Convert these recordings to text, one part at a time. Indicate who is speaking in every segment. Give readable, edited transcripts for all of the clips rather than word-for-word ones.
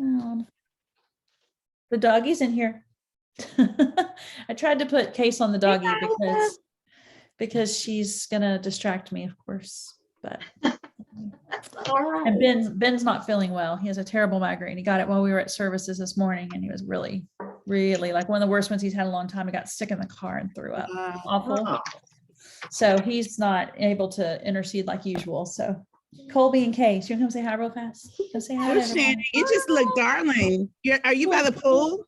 Speaker 1: Oh, the doggy's in here. I tried to put Case on the doggy because she's gonna distract me, of course. But and Ben's not feeling well. He has a terrible migraine. He got it while we were at services this morning, and he was really, really like one of the worst ones he's had in a long time. He got sick in the car and threw up. Awful. So he's not able to intercede like usual. So Colby and Case, you want to come say hi real fast? Go say hi.
Speaker 2: Shannon, you just look darling. Are you by the pool?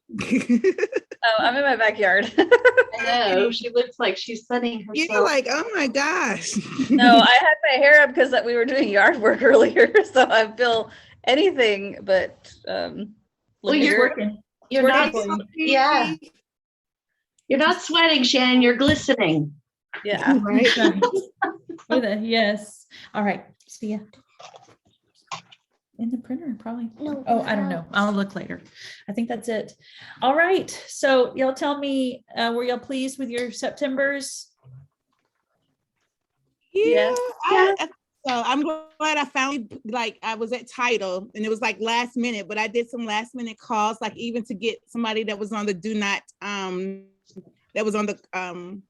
Speaker 3: Oh, I'm in my backyard.
Speaker 4: I know. She looks like she's sunning herself.
Speaker 2: You're like, oh my gosh.
Speaker 3: No, I had my hair up because we were doing yard work earlier, so I feel anything but.
Speaker 4: Well, you're not. Yeah. You're not sweating, Shannon. You're glistening.
Speaker 3: Yeah.
Speaker 1: Right. Yes. All right. See ya. In the printer, probably. No, oh, I don't know. I'll look later. I think that's it. All right. So y'all tell me, were y'all pleased with your Septembers?
Speaker 2: Yeah. So I'm glad I finally, like, I was at Title and it was like last minute, but I did some last minute calls, like even to get somebody that was on the do not, that was on the,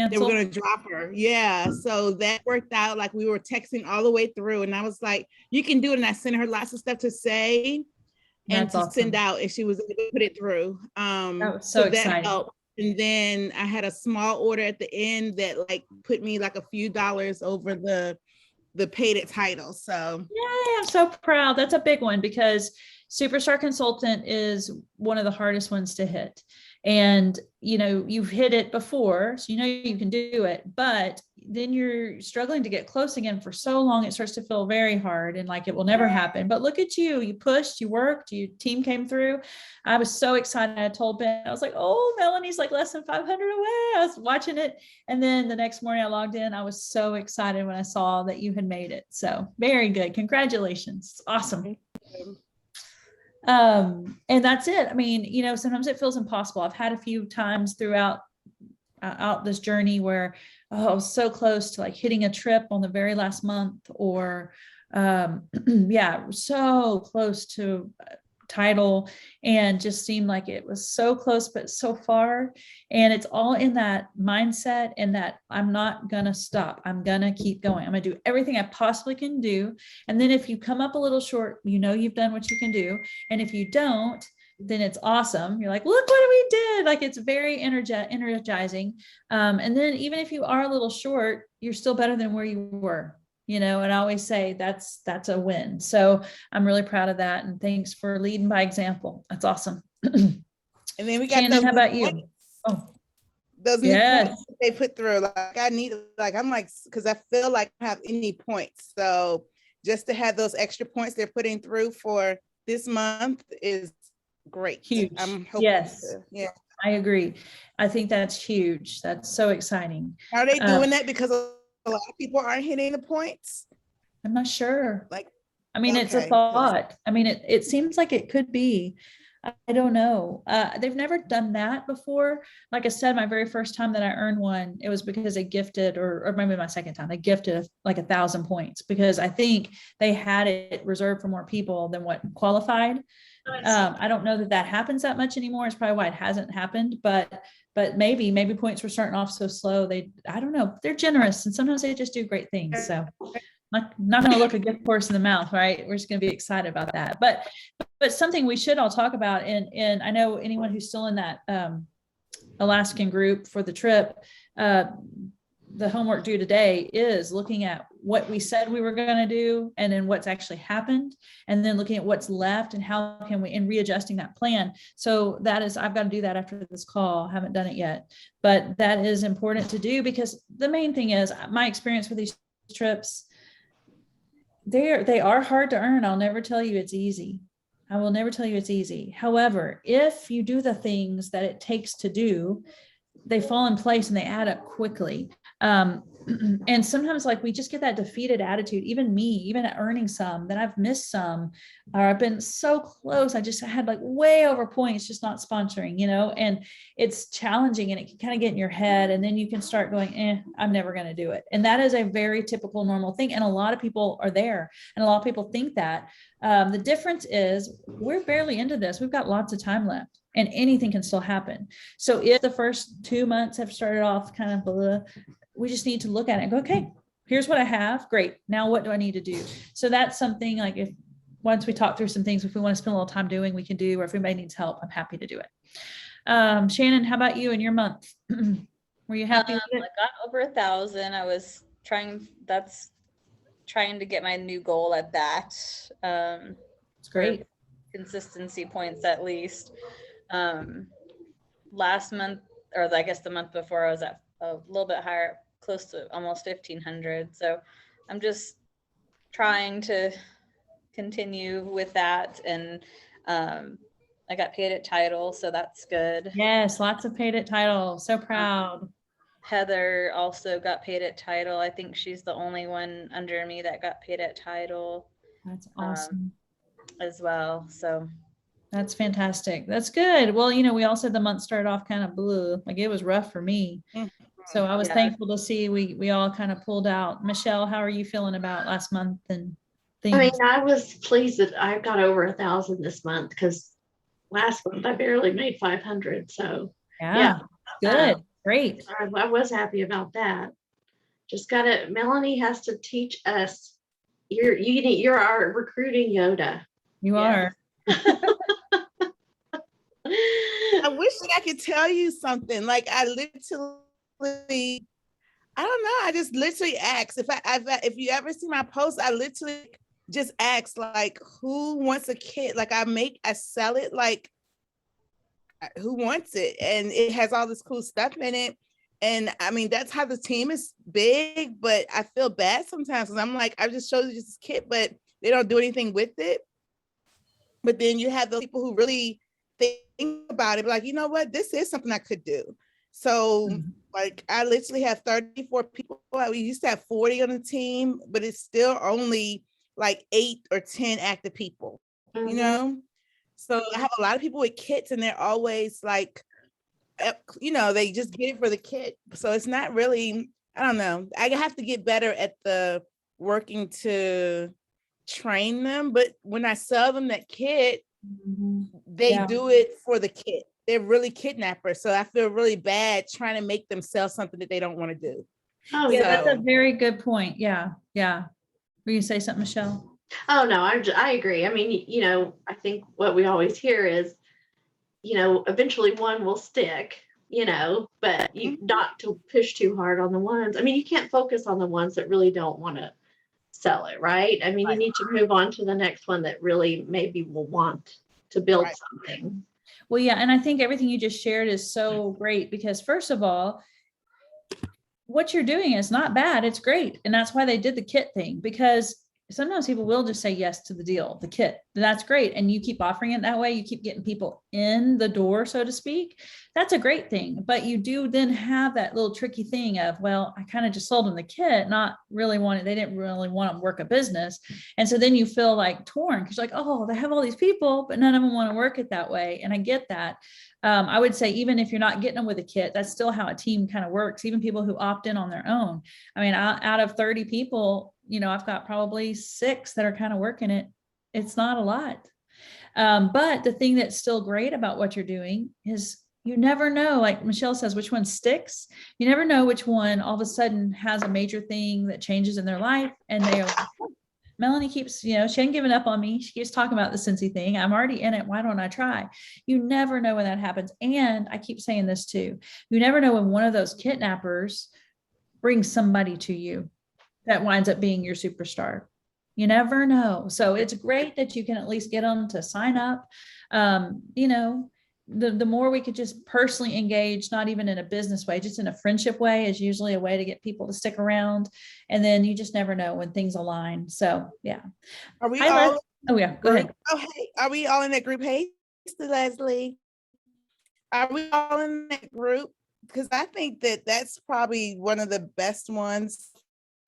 Speaker 2: they were going to drop her. Yeah. So that worked out. Like we were texting all the way through and I was like, you can do it. And I sent her lots of stuff to say and to send out if she was able to put it through.
Speaker 1: So exciting.
Speaker 2: That helped. And then I had a small order at the end that like put me like a few dollars over the paid at Title. So
Speaker 1: yeah, I'm so proud. That's a big one because Superstar Consultant is one of the hardest ones to hit. And, you know, you've hit it before, so you know you can do it, but then you're struggling to get close again for so long, it starts to feel very hard and like it will never happen. But look at you, you pushed, you worked, your team came through. I was so excited. I told Ben, I was like, oh, Melanie's like less than 500 away. I was watching it. And then the next morning I logged in. I was so excited when I saw that you had made it. So very good. Congratulations. It's awesome. And that's it. I mean, you know, sometimes it feels impossible. I've had a few times throughout out this journey where, oh, I was so close to like hitting a trip on the very last month or, yeah, so close to Title and just seemed like it was so close, but so far. And it's all in that mindset and that I'm not going to stop. I'm going to keep going. I'm going to do everything I possibly can do. And then if you come up a little short, you know, you've done what you can do. And if you don't, then it's awesome. You're like, look what we did. Like it's very energizing. And then even if you are a little short, you're still better than where you were. You know, and I always say that's a win. So I'm really proud of that. And thanks for leading by example. That's awesome.
Speaker 2: And then we got
Speaker 1: Shannon, how about you? Oh,
Speaker 2: those new points they put through. Like I need, like I'm like, because I feel like I have any points. So just to have those extra points they're putting through for this month is great.
Speaker 1: Huge.
Speaker 2: I'm hoping.
Speaker 1: Yes.
Speaker 2: Yeah.
Speaker 1: I agree. I think that's huge. That's so exciting.
Speaker 2: Are they doing that because a lot of people aren't hitting the points?
Speaker 1: I'm not sure.
Speaker 2: Like,
Speaker 1: I mean, it's a thought. I mean, it seems like it could be. I don't know. They've never done that before. Like I said, my very first time that I earned one, it was because they gifted, or maybe my second time, they gifted like 1,000 points because I think they had it reserved for more people than what qualified. I don't know that happens that much anymore. It's probably why it hasn't happened, but maybe points were starting off so slow. I don't know. They're generous and sometimes they just do great things. So not going to look a gift horse in the mouth, right? We're just going to be excited about that. But something we should all talk about. And I know anyone who's still in that Alaskan group for the trip, the homework due today is looking at what we said we were going to do and then what's actually happened, and then looking at what's left and how can we, and readjusting that plan. So that is, I've got to do that after this call. I haven't done it yet, but that is important to do because the main thing is my experience with these trips, they are hard to earn. I'll never tell you it's easy. I will never tell you it's easy. However, if you do the things that it takes to do, they fall in place and they add up quickly. And sometimes like we just get that defeated attitude, even me, even at earning some, that I've missed some, or I've been so close. I had like way over points, just not sponsoring, and it's challenging and it can kind of get in your head. And then you can start going, I'm never going to do it. And that is a very typical normal thing. And a lot of people are there and a lot of people think that. The difference is we're barely into this. We've got lots of time left and anything can still happen. So if the first 2 months have started off kind of blah, we just need to look at it and go, okay, here's what I have. Great. Now what do I need to do? So that's something like if once we talk through some things, if we want to spend a little time doing, we can do, or if anybody needs help, I'm happy to do it. Shannon, how about you and your month? Were you happy with it?
Speaker 3: I got over 1,000. I was trying to get my new goal at that.
Speaker 1: It's great.
Speaker 3: Consistency points at least. Last month, or I guess the month before, I was at a little bit higher, close to almost 1,500. So I'm just trying to continue with that. And I got paid at title, so that's good.
Speaker 1: Yes, lots of paid at title. So proud.
Speaker 3: Heather also got paid at title. I think she's the only one under me that got paid at title.
Speaker 1: That's awesome.
Speaker 3: As well. So
Speaker 1: that's fantastic. That's good. Well, we all said the month started off kind of blue, like it was rough for me. So I was thankful to see we all kind of pulled out. Michelle, how are you feeling about last month and things?
Speaker 4: I mean, I was pleased that I got over 1,000 this month because last month I barely made 500. So
Speaker 1: yeah. Good. Great.
Speaker 4: I was happy about that. Just Melanie has to teach us. You're our recruiting Yoda.
Speaker 1: You are.
Speaker 2: I wish that I could tell you something. Like I literally, I don't know. I just literally ask. If you ever see my post, I literally just ask like, who wants a kit? Like I sell it. Like who wants it? And it has all this cool stuff in it. And I mean, that's how the team is big, but I feel bad sometimes because I'm like, I just showed you this kit, but they don't do anything with it. But then you have those people who really think about it, like, you know what, this is something I could do. So like I literally have 34 people. We used to have 40 on the team, but it's still only like 8 or 10 active people, So I have a lot of people with kits and they're always like, they just get it for the kit. So it's not really, I don't know. I have to get better at the working to train them. But when I sell them that kit, they do it for the kit. They're really kidnappers. So I feel really bad trying to make them sell something that they don't want to do.
Speaker 1: Oh, yeah, that's a very good point. Yeah. Will you say something, Michelle?
Speaker 4: Oh, no, I agree. I mean, I think what we always hear is, eventually one will stick, but not to push too hard on the ones. I mean, you can't focus on the ones that really don't want to sell it, right? I mean, you need to move on to the next one that really maybe will want to build something.
Speaker 1: Well, yeah. And I think everything you just shared is so great because first of all, what you're doing is not bad. It's great. And that's why they did the kit thing, because sometimes people will just say yes to the deal, the kit. That's great. And you keep offering it that way. You keep getting people in the door, so to speak. That's a great thing. But you do then have that little tricky thing of, well, I kind of just sold them the kit, not really they didn't really want to work a business. And so then you feel like torn because you're like, oh, they have all these people, but none of them want to work it that way. And I get that. I would say, even if you're not getting them with a kit, that's still how a team kind of works. Even people who opt in on their own. I mean, out of 30 people, I've got probably 6 that are kind of working it. It's not a lot. But the thing that's still great about what you're doing is you never know, like Michelle says, which one sticks. You never know which one all of a sudden has a major thing that changes in their life. And they are like, oh, Melanie keeps, she ain't giving up on me. She keeps talking about the Cincy thing. I'm already in it. Why don't I try? You never know when that happens. And I keep saying this too. You never know when one of those kidnappers brings somebody to you that winds up being your superstar. You never know. So it's great that you can at least get them to sign up. The more we could just personally engage, not even in a business way, just in a friendship way, is usually a way to get people to stick around. And then you just never know when things align. So yeah.
Speaker 2: Are we all?
Speaker 1: Oh yeah, go ahead.
Speaker 2: Oh, hey, are we all in that group? Hey, Leslie. Are we all in that group? because I think that that's probably one of the best ones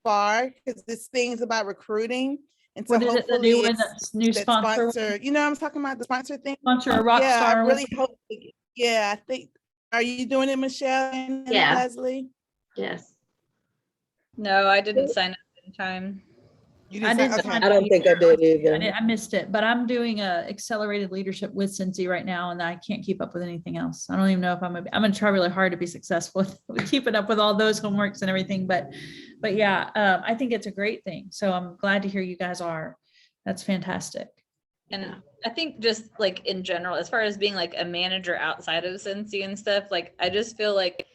Speaker 2: far, because this thing's about recruiting. And so
Speaker 1: What is it, the
Speaker 2: hopefully
Speaker 1: new one,
Speaker 2: it's
Speaker 1: that's new
Speaker 2: that
Speaker 1: sponsor,
Speaker 2: sponsor, you know what I'm talking about, the sponsor thing?
Speaker 1: sponsor a rock
Speaker 2: Yeah, I
Speaker 1: star?
Speaker 2: really hope, yeah, I think, are you doing it, Michelle and
Speaker 4: Yeah.
Speaker 2: Leslie?
Speaker 4: Yes.
Speaker 3: No, I didn't sign up in time.
Speaker 2: You
Speaker 1: I
Speaker 2: didn't
Speaker 1: didn't
Speaker 2: sign,
Speaker 1: sign
Speaker 2: okay.
Speaker 5: I don't think I did either.
Speaker 1: I missed it, but I'm doing a accelerated leadership with Cincy right now, and I can't keep up with anything else. I don't even know if I'm gonna try really hard to be successful with keeping up with all those homeworks and everything. But yeah, I think it's a great thing. So I'm glad to hear you guys are. That's fantastic.
Speaker 3: And I think just like in general, as far as being like a manager outside of Cincy and stuff, like I just feel like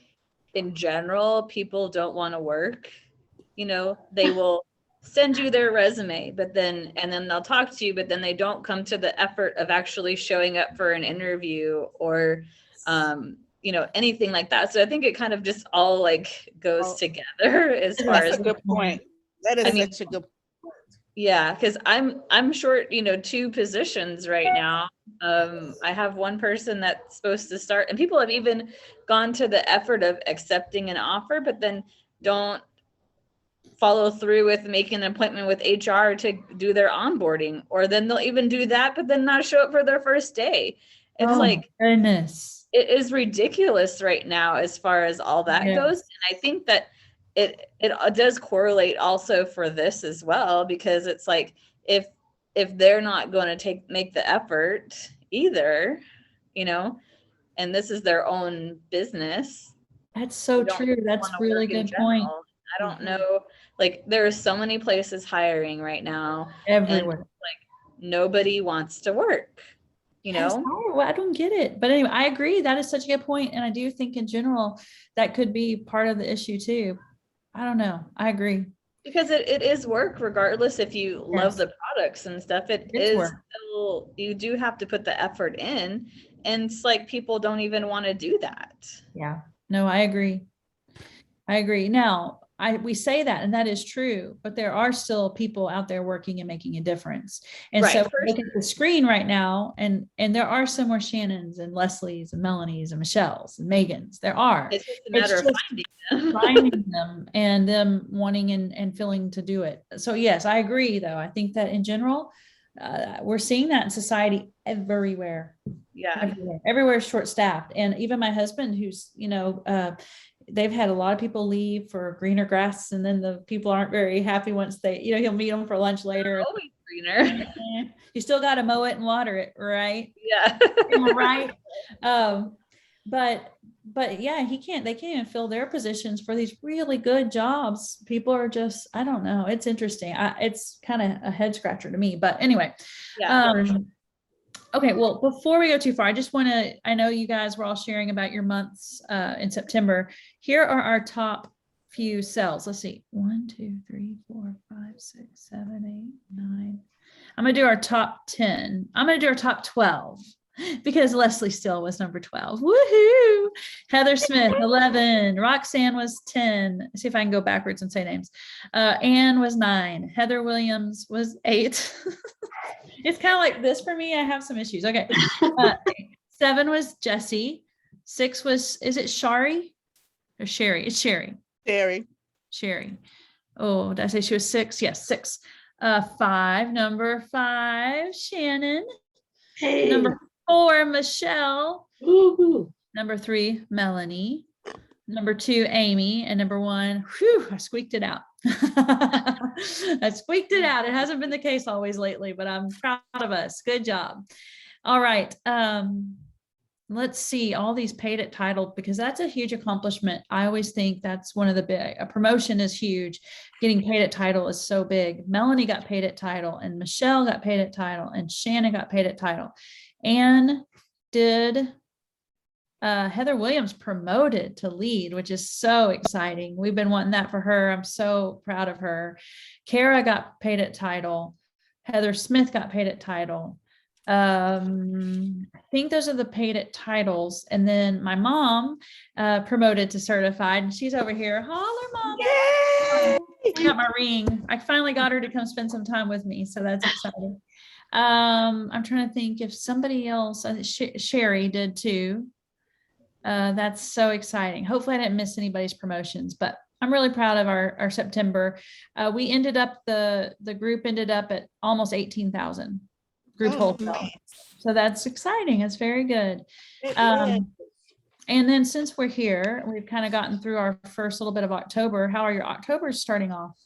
Speaker 3: in general, people don't want to work. You know, they will send you their resume, but then they'll talk to you, but then they don't come to the effort of actually showing up for an interview or, you know, anything like that. So I think it kind of just all like goes together as far
Speaker 2: That's
Speaker 3: as.
Speaker 2: a good point. That is
Speaker 3: I mean,
Speaker 2: such a good.
Speaker 3: yeah, because I'm short, you know, 2 positions right now. I have one person that's supposed to start, and people have even gone to the effort of accepting an offer, but then don't follow through with making an appointment with HR to do their onboarding, or then they'll even do that, but then not show up for their first day. It's
Speaker 1: Oh,
Speaker 3: like,
Speaker 1: goodness.
Speaker 3: it is ridiculous right now as far as all that
Speaker 1: Yeah.
Speaker 3: goes. And I think that it does correlate also for this as well, because it's like if they're not going to make the effort either, you know, and this is their own business.
Speaker 1: That's so true. That's
Speaker 3: wanna
Speaker 1: really
Speaker 3: work in
Speaker 1: good point.
Speaker 3: general. I don't know, like there are so many places hiring right now, and
Speaker 1: Everywhere.
Speaker 3: like nobody wants to work, you
Speaker 1: Yes,
Speaker 3: know?
Speaker 1: I don't get it. But anyway, I agree. That is such a good point. And I do think in general, that could be part of the issue too. I don't know. I agree.
Speaker 3: Because it is work regardless if you love
Speaker 1: Yes.
Speaker 3: the products and stuff. It's
Speaker 1: work.
Speaker 3: still, you do have to put the effort in, and it's like people don't even want to do that.
Speaker 1: Yeah. No, I agree. I agree. Now, we say that, and that is true, but there are still people out there working and making a difference. And
Speaker 3: Right,
Speaker 1: so
Speaker 3: for
Speaker 1: look at the screen right now, and there are some more Shannons and Leslies and Melanies and Michelles and Megans. There are.
Speaker 3: It's just a matter of finding them.
Speaker 1: finding them and them wanting and feeling to do it. So yes, I agree though. I think that in general, we're seeing that in society everywhere.
Speaker 3: Yeah.
Speaker 1: Everywhere is short staffed. And even my husband, who's, you know, they've had a lot of people leave for greener grass, and then the people aren't very happy once they, you know, he'll meet them for lunch later.
Speaker 3: Always greener.
Speaker 1: You still got to mow it and water it, right?
Speaker 3: Yeah.
Speaker 1: Right. But yeah, they can't even fill their positions for these really good jobs. People are just, I don't know. It's interesting. It's kind of a head scratcher to me, but anyway.
Speaker 3: Yeah.
Speaker 1: Okay. Well, before we go too far, I know you guys were all sharing about your months in September. Here are our top few cells. Let's see. 1, 2, 3, 4, 5, 6, 7, 8, 9. I'm going to do our top 10. I'm going to do our top 12. Because Leslie Still was number 12. Woohoo! Heather Smith, 11. Roxanne was 10. Let's see if I can go backwards and say names. Anne was 9. Heather Williams was 8. It's kind of like this for me. I have some issues. Okay. 7 was Jessie. 6 was, is it Shari or Sherry? It's Sherry. Sherry. Oh, did I say she was 6? Yes, 6. 5, number 5, Shannon.
Speaker 4: Hey.
Speaker 1: Number 4, Michelle.
Speaker 4: Woo-hoo.
Speaker 1: Number 3, Melanie. Number 2, Amy. And number 1, whew, I squeaked it out. I squeaked it out. It hasn't been the case always lately, but I'm proud of us. Good job. All right. Let's see all these paid at title, because that's a huge accomplishment. I always think that's one of the big, a promotion is huge. Getting paid at title is so big. Melanie got paid at title, and Michelle got paid at title, and Shannon got paid at title. Anne did. Heather Williams promoted to lead, which is so exciting. We've been wanting that for her. I'm so proud of her. Kara got paid at title. Heather Smith got paid at title. I think those are the paid at titles. And then my mom promoted to certified, and she's over here. Holler, Mom.
Speaker 2: Yay!
Speaker 1: I got my ring. I finally got her to come spend some time with me. So that's exciting. I'm trying to think if somebody else, Sherry did too. That's so exciting. Hopefully I didn't miss anybody's promotions, but I'm really proud of our September. We ended up, the group ended up at almost 18,000 group
Speaker 2: Oh,
Speaker 1: wholesale.
Speaker 2: man.
Speaker 1: So that's exciting. It's very good.
Speaker 2: It is.
Speaker 1: And then since we're here, we've kind of gotten through our first little bit of October. How are your Octobers starting off?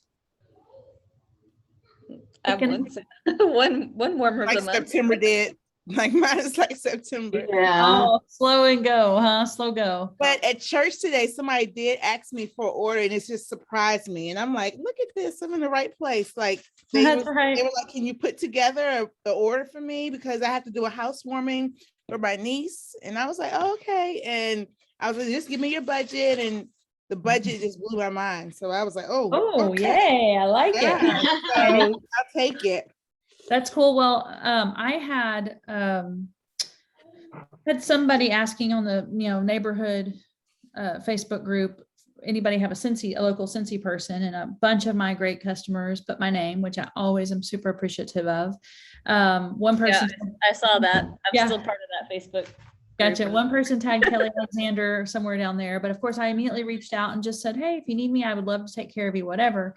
Speaker 3: I would say one warmer of
Speaker 2: Like
Speaker 3: the month.
Speaker 2: September did. Like mine is like September.
Speaker 4: Yeah.
Speaker 1: Oh, slow and go, huh? Slow go.
Speaker 2: But at church today, somebody did ask me for an order, and it just surprised me. And I'm like, look at this, I'm in the right place. Like
Speaker 1: That's right.
Speaker 2: they were like, can you put together the order for me? Because I have to do a housewarming for my niece. And I was like, oh, okay. And I was like, just give me your budget. And the budget just blew my mind. So I was like,
Speaker 1: Oh,
Speaker 2: okay.
Speaker 1: yay. I like
Speaker 2: Yeah.
Speaker 1: it.
Speaker 2: So I'll take it.
Speaker 1: That's cool. Well, I had somebody asking on the neighborhood Facebook group, anybody have a local Cincy person, and a bunch of my great customers put my name, which I always am super appreciative of. One person,
Speaker 3: I saw that. I'm
Speaker 1: Yeah.
Speaker 3: still part of that Facebook.
Speaker 1: Gotcha.
Speaker 3: group.
Speaker 1: One person tagged Kelly Alexander somewhere down there, but of course I immediately reached out and just said, hey, if you need me, I would love to take care of you, whatever.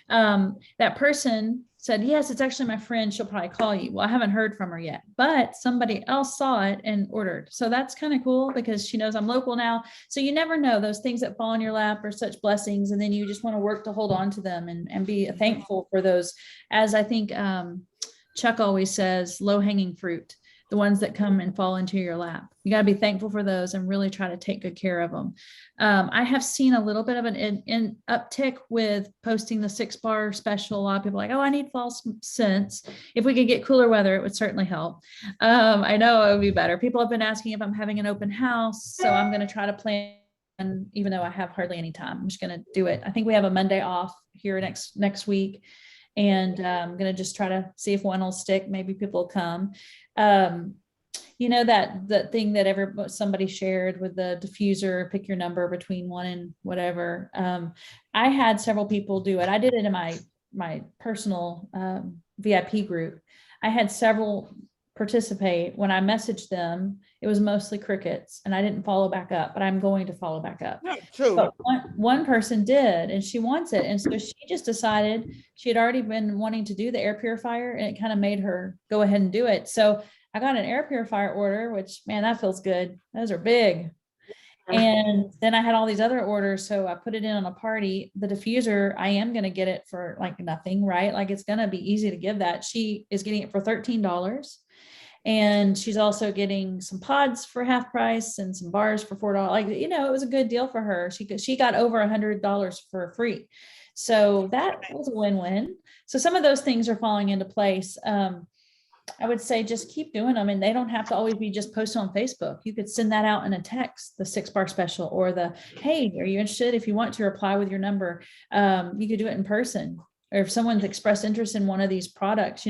Speaker 1: That person said, yes, it's actually my friend. She'll probably call you. Well, I haven't heard from her yet, but somebody else saw it and ordered. So that's kind of cool because she knows I'm local now. So you never know, those things that fall in your lap are such blessings. And then you just want to work to hold on to them and be thankful for those. As I think Chuck always says, low hanging fruit, the ones that come and fall into your lap. You got to be thankful for those and really try to take good care of them. I have seen a little bit of an uptick with posting the 6-bar special. A lot of people are like, oh, I need fall scents. If we could get cooler weather, it would certainly help. I know it would be better. People have been asking if I'm having an open house. So I'm going to try to plan, and even though I have hardly any time, I'm just going to do it. I think we have a Monday off here next week. And I'm going to just try to see if one will stick. Maybe people will come. That thing that somebody shared with the diffuser, pick your number between 1 and whatever. I had several people do it. I did it in my personal VIP group. I had several participate. When I messaged them, it was mostly crickets, and I didn't follow back up, but I'm going to follow back up.
Speaker 2: No, true.
Speaker 1: But one person did, and she wants it. And so she just decided, she had already been wanting to do the air purifier, and it kind of made her go ahead and do it. So I got an air purifier order, which, man, that feels good. Those are big. And then I had all these other orders. So I put it in on a party. The diffuser, I am going to get it for like nothing, right? Like it's going to be easy to give that. She is getting it for $13. And she's also getting some pods for half price and some bars for $4. Like, it was a good deal for her. She got over $100 for free. So that was a win-win. So some of those things are falling into place. I would say just keep doing them, and they don't have to always be just posted on Facebook. You could send that out in a text, the 6-bar special, or the, hey, are you interested? If you want to reply with your number, you could do it in person. Or if someone's expressed interest in one of these products,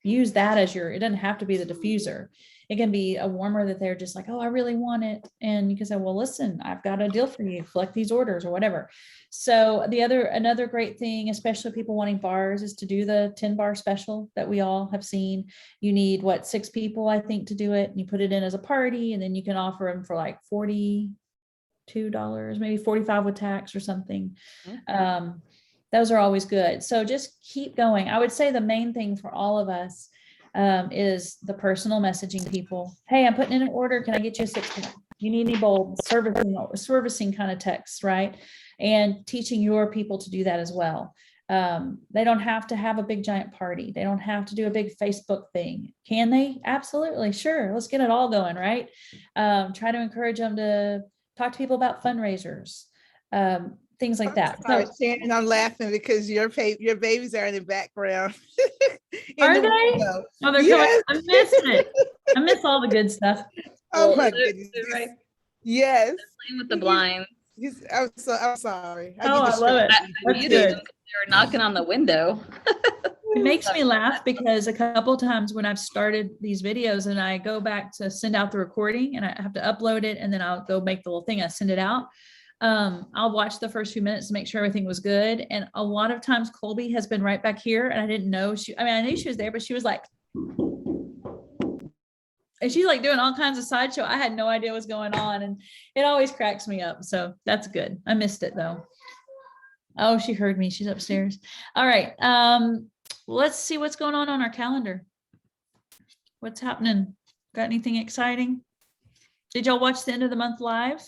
Speaker 1: use that as it doesn't have to be the diffuser. It can be a warmer that they're just like, oh, I really want it. And you can say, well, listen, I've got a deal for you, collect these orders or whatever. So another great thing, especially people wanting bars, is to do the 10-bar special that we all have seen. You need 6 people, I think, to do it. And you put it in as a party, and then you can offer them for like $42, maybe $45 with tax or something.
Speaker 3: Okay.
Speaker 1: Those are always good. So just keep going. I would say the main thing for all of us is the personal messaging people. Hey, I'm putting in an order. Can I get you a 6-pack? You need any bulbs? Servicing kind of texts, right? And teaching your people to do that as well. They don't have to have a big giant party. They don't have to do a big Facebook thing. Can they? Absolutely. Sure. Let's get it all going, right? Try to encourage them to talk to people about fundraisers. Things like that.
Speaker 2: Sorry, Shannon, I'm laughing because your babies are in the background.
Speaker 1: Are they? Oh, they're
Speaker 2: yes.
Speaker 1: coming. I missed it. I miss all the good stuff.
Speaker 2: Oh my goodness.
Speaker 3: Right.
Speaker 2: Yes.
Speaker 3: Playing with the blinds.
Speaker 2: I'm sorry.
Speaker 1: I love it. That's good.
Speaker 3: They were knocking on the window.
Speaker 1: It makes me laugh because a couple of times when I've started these videos and I go back to send out the recording and I have to upload it, and then I'll go make the little thing, I send it out. I'll watch the first few minutes to make sure everything was good. And a lot of times Colby has been right back here, and I didn't know I knew she was there, but she was like, and she's like doing all kinds of sideshow. I had no idea what's going on, and it always cracks me up. So that's good. I missed it though. Oh, she heard me. She's upstairs. All right. Let's see what's going on our calendar. What's happening? Got anything exciting? Did y'all watch the end of the month live?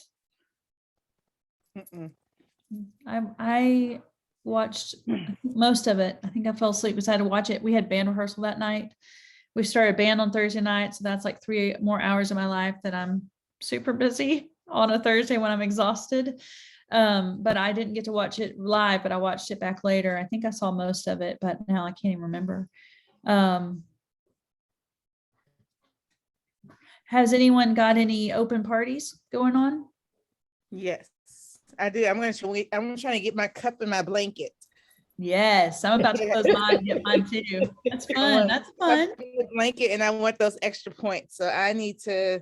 Speaker 2: Mm-mm.
Speaker 1: I watched most of it. I think I fell asleep because I had to watch it. We had band rehearsal that night. We started band on Thursday night. So that's like 3 more hours of my life that I'm super busy on a Thursday when I'm exhausted. But I didn't get to watch it live, but I watched it back later. I think I saw most of it, but now I can't even remember. Has anyone got any open parties going on?
Speaker 2: Yes, I do. I'm trying to get my cup and my blanket.
Speaker 1: Yes, I'm about to close mine and get mine too. That's fun. That's fun.
Speaker 2: Blanket, and I want those extra points. So I need to,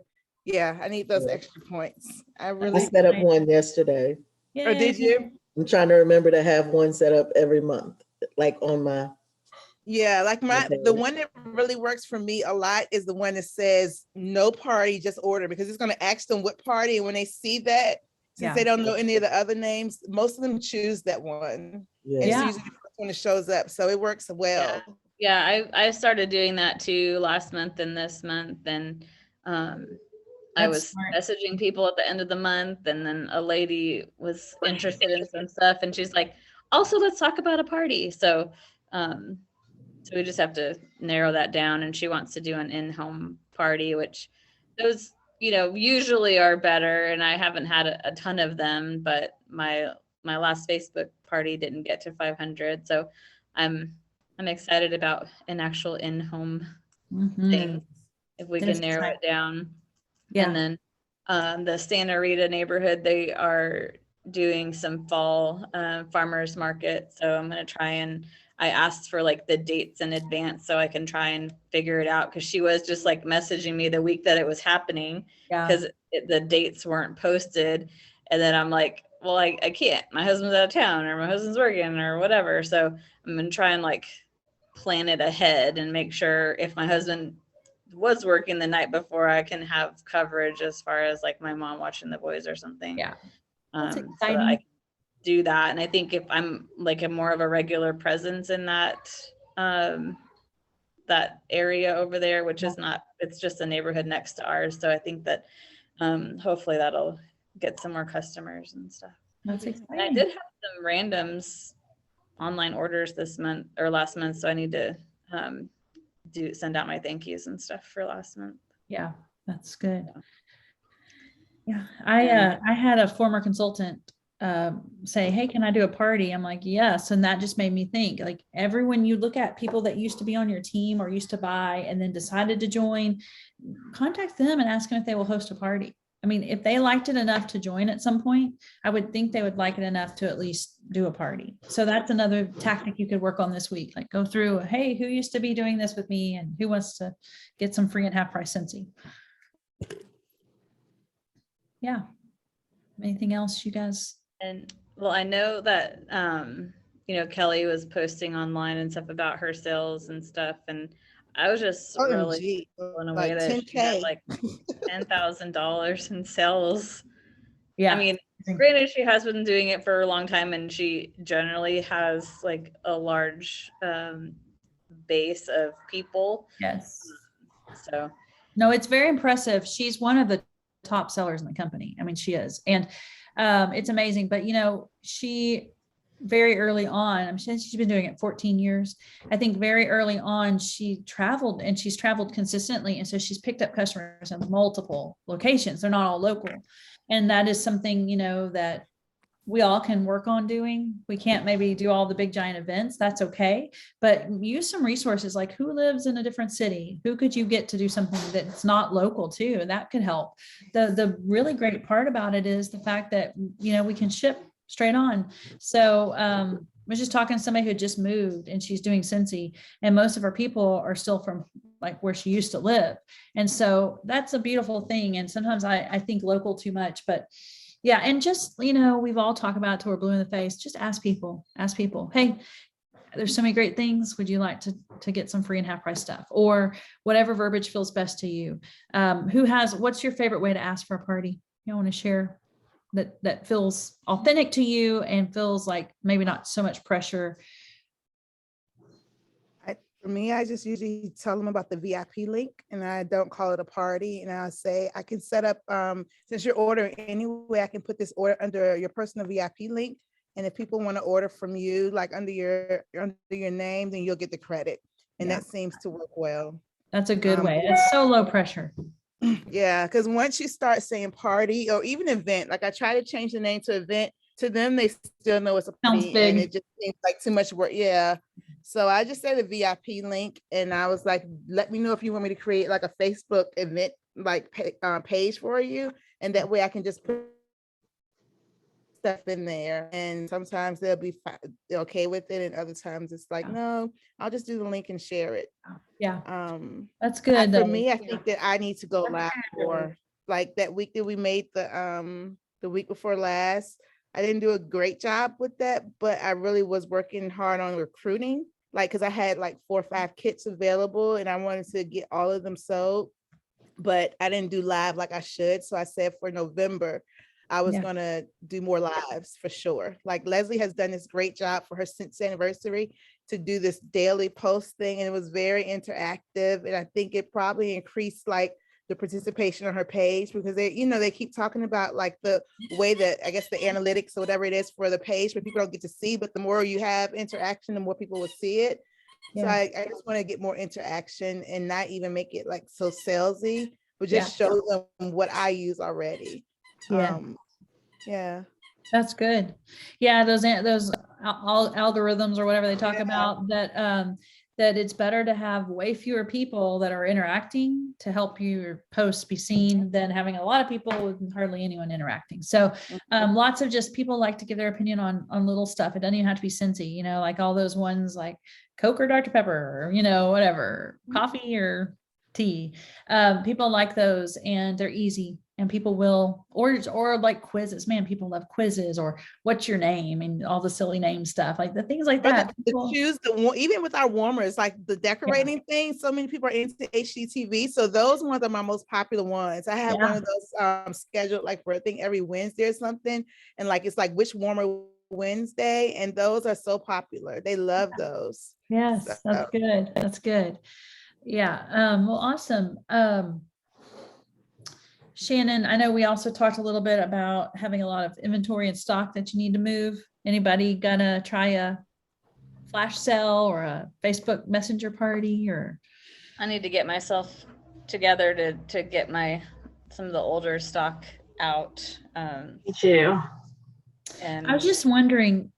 Speaker 2: I need those extra points. I
Speaker 5: set up one yesterday.
Speaker 2: Or did you?
Speaker 5: I'm trying to remember to have one set up every month, like on my.
Speaker 2: Yeah, like the one that really works for me a lot is the one that says no party, just order, because it's going to ask them what party. And when they see that, since they don't know any of the other names, most of them choose that one.
Speaker 5: Yeah.
Speaker 2: And it's usually the first one that shows up. So it works well.
Speaker 3: Yeah, I started doing that too last month and this month. And I was
Speaker 1: smart.
Speaker 3: messaging people at the end of the month, and then a lady was interested in some stuff, and she's like, also, let's talk about a party. So we just have to narrow that down, and she wants to do an in-home party, which those, usually are better, and I haven't had a ton of them, but my last Facebook party didn't get to 500. So I'm excited about an actual in-home thing, if we can narrow it down. Yeah. And then the Santa Rita neighborhood, they are doing some fall farmers market. So I'm going to try, and I asked for like the dates in advance so I can try and figure it out, because she was just like messaging me the week that it was happening, because the dates weren't posted. And then I'm like, well, I can't. My husband's out of town, or my husband's working, or whatever. So I'm going to try and like plan it ahead and make sure if my husband was working the night before, I can have coverage as far as like my mom watching the boys or something.
Speaker 1: Yeah. That's
Speaker 3: So
Speaker 1: exciting.
Speaker 3: that I can do that. And I think if I'm like a more of a regular presence in that that area over there, which is not, it's just a neighborhood next to ours. So I think that hopefully that'll get some more customers and stuff.
Speaker 1: That's exciting.
Speaker 3: And I did have some randoms online orders this month or last month, so I need to send out my thank yous and stuff for last month.
Speaker 1: Yeah, that's good. Yeah, I had a former consultant say, hey, can I do a party? I'm like, yes. And that just made me think, like, everyone you look at, people that used to be on your team or used to buy and then decided to join, contact them and ask them if they will host a party. I mean, if they liked it enough to join at some point, I would think they would like it enough to at least do a party. So that's another tactic you could work on this week. Like, go through, hey, who used to be doing this with me and who wants to get some free and half price Scentsy? Yeah. Anything else you guys?
Speaker 3: And well, I know that Kelly was posting online and stuff about her sales and stuff, and I was just really blown away that she got like $10,000 in sales. Yeah, I mean, granted, she has been doing it for a long time, and she generally has like a large base of people.
Speaker 1: Yes.
Speaker 3: So
Speaker 1: no, it's very impressive. She's one of the top sellers in the company. I mean, she is, and it's amazing. But she very early on, I mean, she's been doing it 14 years. I think very early on, she traveled, and she's traveled consistently. And so she's picked up customers in multiple locations. They're not all local. And that is something, that we all can work on doing. We can't maybe do all the big giant events. That's okay. But use some resources, like who lives in a different city? Who could you get to do something that's not local too? And that could help. The really great part about it is the fact that, we can ship straight on. So I was just talking to somebody who just moved, and she's doing Scentsy, and most of her people are still from like where she used to live. And so that's a beautiful thing. And sometimes I think local too much, but yeah. And just, we've all talked about it till we're blue in the face. Just ask people, hey, there's so many great things. Would you like to get some free and half price stuff, or whatever verbiage feels best to you? What's your favorite way to ask for a party? You want to share that feels authentic to you and feels like maybe not so much pressure.
Speaker 2: For me, I just usually tell them about the VIP link, and I don't call it a party. And I'll say, I can set up, since you're ordering anyway, I can put this order under your personal VIP link. And if people want to order from you, like under your name, then you'll get the credit. And
Speaker 1: Yeah.
Speaker 2: that seems to work well.
Speaker 1: That's a good way. It's so low pressure.
Speaker 2: Yeah, because once you start saying party or even event, like I try to change the name to event, to them, they still know it's a
Speaker 1: Sounds
Speaker 2: party,
Speaker 1: big.
Speaker 2: and it just seems like too much work. Yeah. So I just said the VIP link, and I was like, let me know if you want me to create like a Facebook event like page for you, and that way I can just put stuff in there. And sometimes they'll be okay with it, and other times it's like, no, I'll just do the link and share it.
Speaker 1: Yeah. That's good.
Speaker 2: For me, I think that I need to go live more. Like that week that we made the week before last, I didn't do a great job with that, but I really was working hard on recruiting, like, because I had like 4 or 5 kits available and I wanted to get all of them sold, but I didn't do live like I should. So I said for November, I was gonna do more lives for sure. Like Leslie has done this great job for her 6th anniversary to do this daily post thing, and it was very interactive. And I think it probably increased like the participation on her page, because they keep talking about like the way that, I guess, the analytics or whatever it is for the page, but people don't get to see. But the more you have interaction, the more people will see it. So I just want to get more interaction and not even make it like so salesy, but just show them what I use already. Yeah.
Speaker 1: That's good. Yeah, those algorithms or whatever they talk about, that it's better to have way fewer people that are interacting to help your posts be seen than having a lot of people with hardly anyone interacting. So lots of just people like to give their opinion on little stuff. It doesn't even have to be Cincy, like all those ones like Coke or Dr. Pepper, or whatever, coffee or tea. People like those, and they're easy, and people will, or like quizzes. Man, people love quizzes, or what's your name, and all the silly name stuff, like the things like that.
Speaker 2: Even with our warmers, like the decorating thing, so many people are into HGTV. So those ones are my most popular ones. I have one of those scheduled like for I think every Wednesday or something. And like, it's like which warmer Wednesday, and those are so popular. They love those.
Speaker 1: Yes, so. That's good. That's good. Yeah. Well, awesome. Shannon, I know we also talked a little bit about having a lot of inventory and stock that you need to move. Anybody gonna try a flash sale or a Facebook Messenger party? Or
Speaker 3: I need to get myself together to get some of the older stock out.
Speaker 4: Me too.
Speaker 3: And
Speaker 1: I was just wondering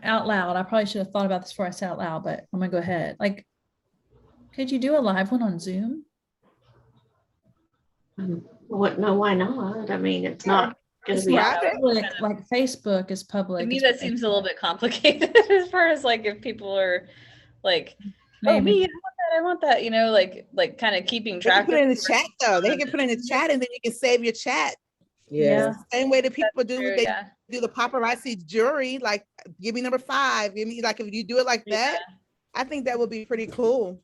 Speaker 1: out loud, I probably should have thought about this before I said out loud, but I'm gonna go ahead. Like, could you do a live one on Zoom?
Speaker 4: What? No, why not? I mean, it's not going to be
Speaker 1: public, like Facebook is public.
Speaker 3: To me, that seems a little bit complicated as far as like if people are like, oh, me, I want that, like kind of keeping track.
Speaker 2: They can put it in the chat though. They can put it in the chat, and then you can save your chat.
Speaker 5: Yeah.
Speaker 2: Same way that people do do the paparazzi jury, like give me number 5. Give me, like, if you do it like that, I think that would be pretty cool.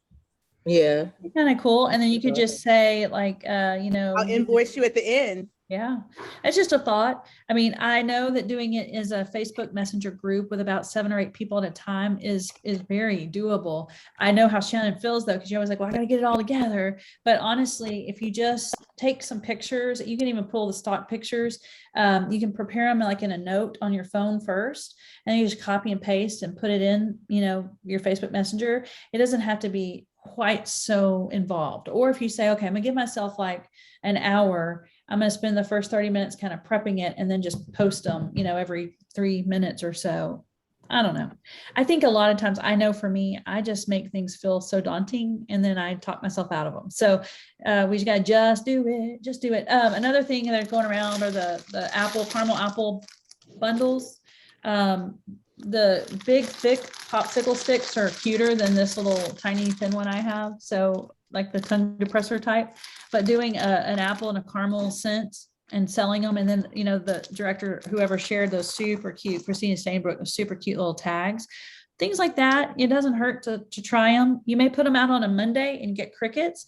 Speaker 5: Yeah.
Speaker 1: Kind of cool. And then you could just say like,
Speaker 2: I'll invoice you at the end.
Speaker 1: Yeah, it's just a thought. I mean, I know that doing it as a Facebook Messenger group with about 7 or 8 people at a time is very doable. I know how Shannon feels though, because you're always like, well, I got to get it all together. But honestly, if you just take some pictures, you can even pull the stock pictures. You can prepare them like in a note on your phone first, and you just copy and paste and put it in, your Facebook Messenger. It doesn't have to be quite so involved. Or if you say, okay, I'm gonna give myself like an hour, I'm going to spend the first 30 minutes kind of prepping it and then just post them, every 3 minutes or so. I don't know. I think a lot of times, I know for me, I just make things feel so daunting and then I talk myself out of them. So we just got to just do it. Another thing that's going around are the caramel apple bundles. The big, thick popsicle sticks are cuter than this little tiny thin one I have. So like the tongue depressor type, but doing an apple and a caramel scent and selling them. And then, the director, whoever shared those super cute, Christina Stainbrook, those super cute little tags, things like that. It doesn't hurt to try them. You may put them out on a Monday and get crickets.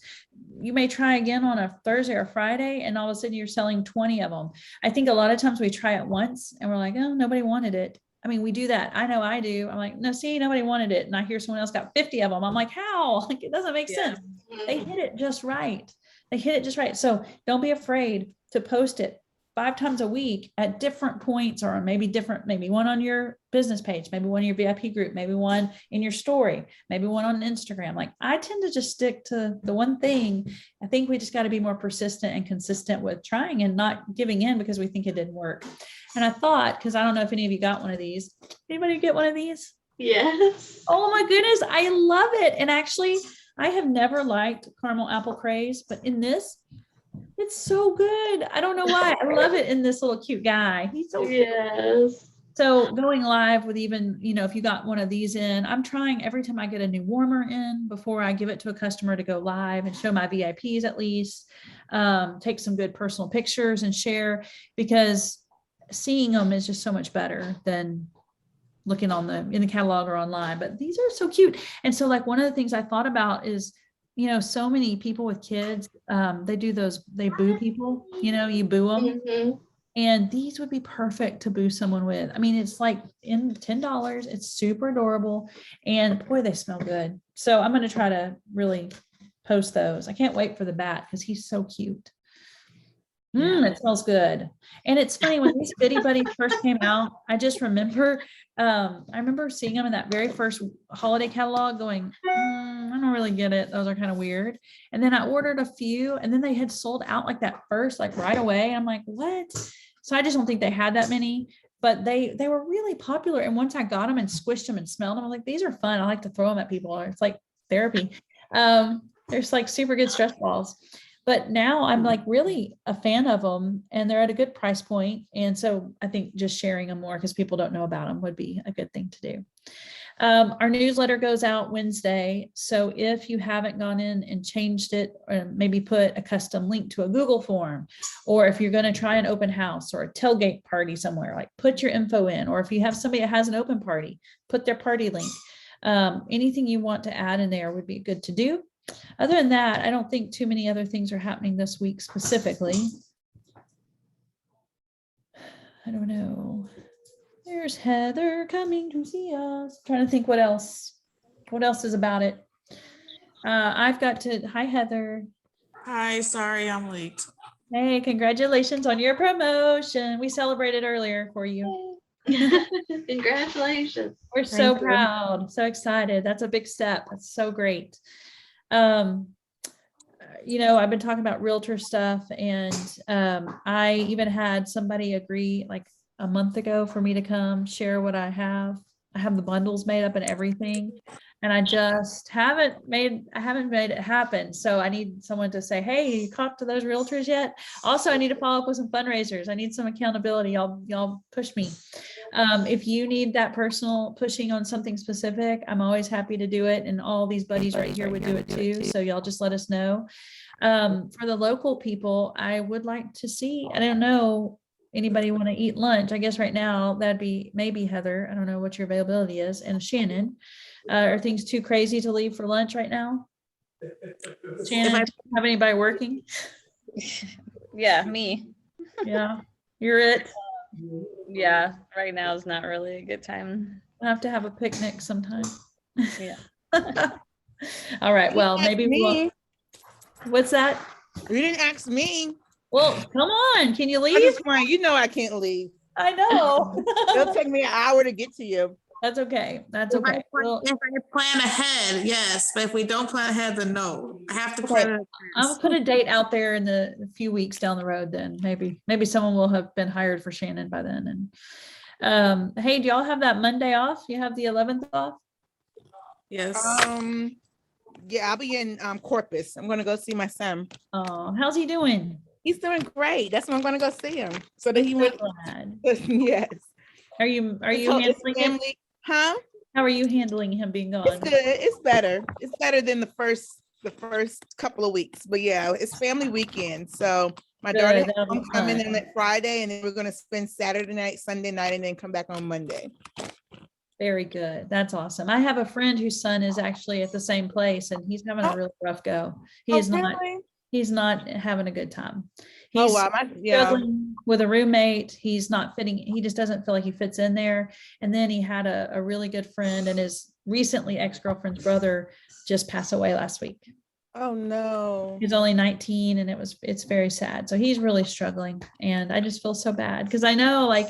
Speaker 1: You may try again on a Thursday or Friday, and all of a sudden you're selling 20 of them. I think a lot of times we try it once and we're like, oh, nobody wanted it. I mean, we do that. I know I do. I'm like, no, see, nobody wanted it. And I hear someone else got 50 of them. I'm like, how? Like, it doesn't make sense. They hit it just right. They hit it just right. So don't be afraid to post it 5 times a week at different points, or maybe one on your business page, maybe one in your VIP group, maybe one in your story, maybe one on Instagram. Like, I tend to just stick to the one thing. I think we just got to be more persistent and consistent with trying and not giving in because we think it didn't work. And I thought, because I don't know if any of you got one of these. Anybody get one of these?
Speaker 4: Yes.
Speaker 1: Oh my goodness, I love it. And actually, I have never liked caramel apple craze, but in this, it's so good. I don't know why. I love it in this little cute guy. He's so cute.
Speaker 4: Yes.
Speaker 1: So going live with even, if you got one of these in, I'm trying every time I get a new warmer in before I give it to a customer to go live and show my VIPs at least, take some good personal pictures and share, because seeing them is just so much better than looking in the catalog or online. But these are so cute. And so, like, one of the things I thought about is, so many people with kids, they boo people, you boo them.
Speaker 4: Mm-hmm.
Speaker 1: And these would be perfect to boo someone with. I mean, it's like in $10. It's super adorable. And boy, they smell good. So I'm going to try to really post those. I can't wait for the bat because he's so cute. It smells good. And it's funny, when these Bitty Buddies first came out, I just remember, I remember seeing them in that very first holiday catalog going, I don't really get it. Those are kind of weird. And then I ordered a few, and then they had sold out like that first, like right away. I'm like, what? So I just don't think they had that many, but they were really popular. And once I got them and squished them and smelled them, I'm like, these are fun. I like to throw them at people. It's like therapy. They're just like super good stress balls. But now I'm like really a fan of them, and they're at a good price point. And so I think just sharing them more, because people don't know about them, would be a good thing to do. Our newsletter goes out Wednesday. So if you haven't gone in and changed it, or maybe put a custom link to a Google form, or if you're going to try an open house or a tailgate party somewhere, like put your info in, or if you have somebody that has an open party, put their party link. Anything you want to add in there would be good to do. Other than that, I don't think too many other things are happening this week specifically. I don't know. There's Heather coming to see us. I'm trying to think what else is about it. Hi, Heather.
Speaker 6: Hi, sorry I'm late.
Speaker 1: Hey, congratulations on your promotion. We celebrated earlier for you.
Speaker 4: Congratulations.
Speaker 1: We're so proud, so excited. That's a big step. That's so great. I've been talking about realtor stuff, and I even had somebody agree like a month ago for me to come share what I have. I have the bundles made up and everything, and I just haven't made it happen. So I need someone to say, hey, you talked to those realtors yet? Also, I need to follow up with some fundraisers. I need some accountability. Y'all push me. If you need that personal pushing on something specific, I'm always happy to do it. And all these buddies right here would do it too. So y'all just let us know. For the local people, I would like to see, I don't know, anybody want to eat lunch? I guess right now that'd be maybe Heather. I don't know what your availability is. And Shannon, are things too crazy to leave for lunch right now? Shannon, do you have anybody working?
Speaker 3: Yeah, me.
Speaker 1: Yeah, you're it.
Speaker 3: Yeah, right now is not really a good time.
Speaker 1: I have to have a picnic sometime.
Speaker 3: Yeah.
Speaker 1: All right. Well, maybe we'll. What's that?
Speaker 2: You didn't ask me.
Speaker 1: Well, come on. Can you
Speaker 2: I
Speaker 1: leave?
Speaker 2: just want you know I can't leave.
Speaker 1: I know.
Speaker 2: It'll take me an hour to get to you.
Speaker 1: That's okay. That's okay. Well,
Speaker 6: If I plan ahead, yes, but if we don't plan ahead, then no. I have to plan ahead.
Speaker 1: I'll put a date out there in a few weeks down the road. Then maybe someone will have been hired for Shannon by then. And hey, do y'all have that Monday off? You have the 11th off?
Speaker 6: Yes.
Speaker 2: Yeah, I'll be in Corpus. I'm gonna go see my son.
Speaker 1: Oh, how's he doing?
Speaker 2: He's doing great. That's why I'm gonna go see him. So that he would.
Speaker 1: Glad.
Speaker 2: Yes.
Speaker 1: Are you
Speaker 2: His
Speaker 1: handling him?
Speaker 2: family, huh?
Speaker 1: How are you handling him being gone?
Speaker 2: It's good. It's better. It's better than the first couple of weeks. But yeah, it's family weekend. So my daughter has homecoming in that Friday, and then we're gonna spend Saturday night, Sunday night, and then come back on Monday.
Speaker 1: Very good. That's awesome. I have a friend whose son is actually at the same place and he's having a
Speaker 2: Oh.
Speaker 1: really rough go. He
Speaker 2: Oh,
Speaker 1: is not,
Speaker 2: really?
Speaker 1: he's not having a good time.
Speaker 2: Oh,
Speaker 1: He's
Speaker 2: wow. Yeah.
Speaker 1: struggling with a roommate. He's not fitting. He just doesn't feel like he fits in there. And then he had a really good friend, and his recently ex-girlfriend's brother just passed away last week.
Speaker 2: Oh, no.
Speaker 1: He's only 19 and it's very sad. So he's really struggling. And I just feel so bad because I know like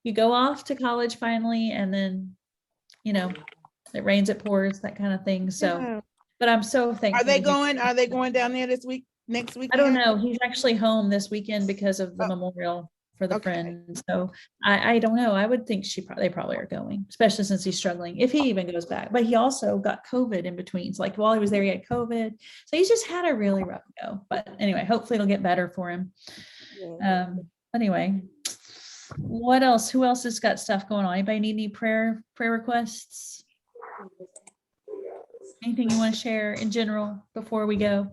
Speaker 1: you go off to college finally and then, you know, it rains, it pours, that kind of thing. So,
Speaker 2: Yeah.
Speaker 1: but I'm so thankful.
Speaker 2: Are they
Speaker 1: to hear-
Speaker 2: going down there this week, next week?
Speaker 1: I don't know. He's actually home this weekend because of the
Speaker 2: Oh.
Speaker 1: memorial for the
Speaker 2: Okay.
Speaker 1: friend. So I don't know. I would think they probably are going, especially since he's struggling, if he even goes back. But he also got COVID in between. So like while he was there, he had COVID. So he's just had a really rough go. But anyway, hopefully it'll get better for him.
Speaker 2: Yeah.
Speaker 1: Anyway, what else? Who else has got stuff going on? Anybody need any prayer requests? Anything you want to share in general before we go?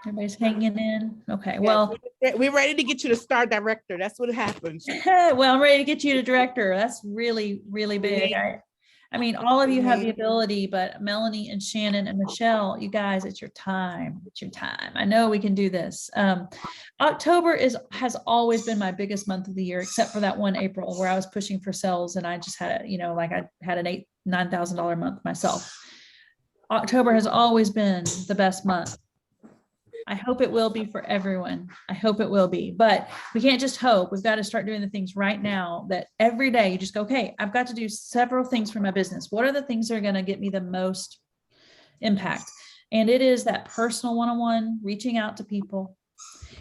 Speaker 1: Everybody's hanging in. Okay, well,
Speaker 2: We're ready to get you to star director. That's what happens.
Speaker 1: well, I'm ready to get you to director. That's really, really big. I mean, all of you have the ability, but Melanie and Shannon and Michelle, you guys, it's your time. It's your time. I know we can do this. October has always been my biggest month of the year, except for that one April where I was pushing for sales and I just had, like I had an $9,000 month myself. October has always been the best month. I hope it will be for everyone. I hope it will be, but we can't just hope. We've got to start doing the things right now that every day you just go, okay, I've got to do several things for my business. What are the things that are going to get me the most impact? And it is that personal one-on-one, reaching out to people.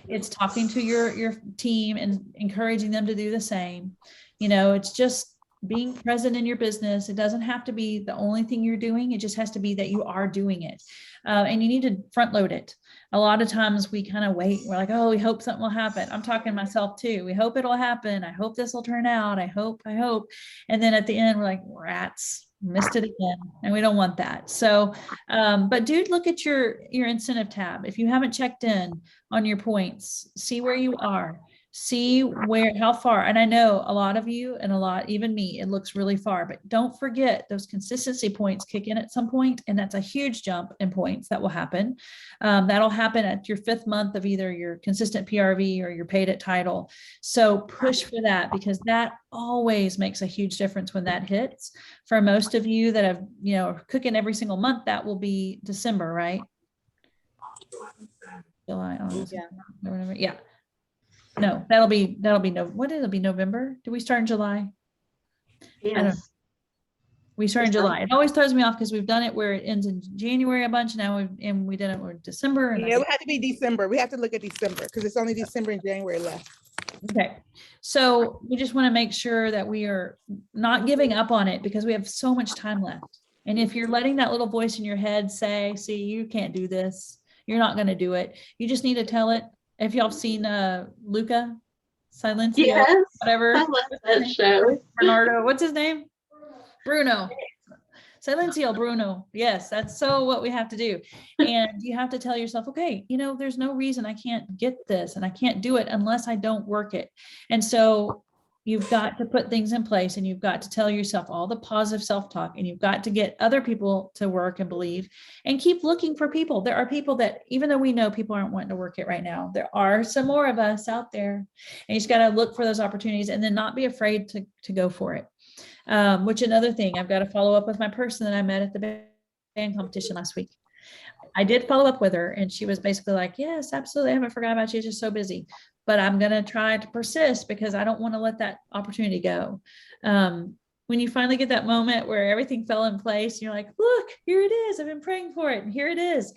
Speaker 1: It's talking to your team and encouraging them to do the same. It's just being present in your business. It doesn't have to be the only thing you're doing. It just has to be that you are doing it. And you need to front load it. A lot of times we kind of wait. We're like, oh, we hope something will happen. I'm talking to myself too. We hope it'll happen. I hope this will turn out. I hope. And then at the end, we're like, rats, missed it again. And we don't want that. So, but dude, look at your incentive tab. If you haven't checked in on your points, see where you are. See how far, and I know a lot of you and even me, it looks really far, but don't forget those consistency points kick in at some point, and that's a huge jump in points that will happen. That'll happen at your 5th month of either your consistent PRV or your paid at title. So push for that because that always makes a huge difference when that hits. For most of you that have, cooking every single month, that will be December, right? July, August, November, yeah. No, that'll be it'll be November. Do we start in July?
Speaker 4: Yes.
Speaker 1: We start in July. It always throws me off because we've done it where it ends in January a bunch. Now we did it with December. And
Speaker 2: Yeah, it have to be December. We have to look at December because it's only December and January left.
Speaker 1: Okay. So we just want to make sure that we are not giving up on it because we have so much time left. And if you're letting that little voice in your head say, see, you can't do this, you're not going to do it. You just need to tell it. If y'all seen Luca Silencio,
Speaker 4: Yes,
Speaker 1: whatever.
Speaker 4: I love that show.
Speaker 1: Bernardo, what's his name? Bruno. Silencio Bruno. Yes, that's so what we have to do. And you have to tell yourself, okay, there's no reason I can't get this and I can't do it unless I don't work it. And so you've got to put things in place and you've got to tell yourself all the positive self-talk and you've got to get other people to work and believe and keep looking for people. There are people that, even though we know people aren't wanting to work it right now, there are some more of us out there and you just got to look for those opportunities and then not be afraid to go for it. Which another thing, I've got to follow up with my person that I met at the band competition last week. I did follow up with her and she was basically like, yes, absolutely. I haven't forgot about you. It's just so busy, but I'm going to try to persist because I don't want to let that opportunity go. When you finally get that moment where everything fell in place, you're like, look, here it is. I've been praying for it. And here it is.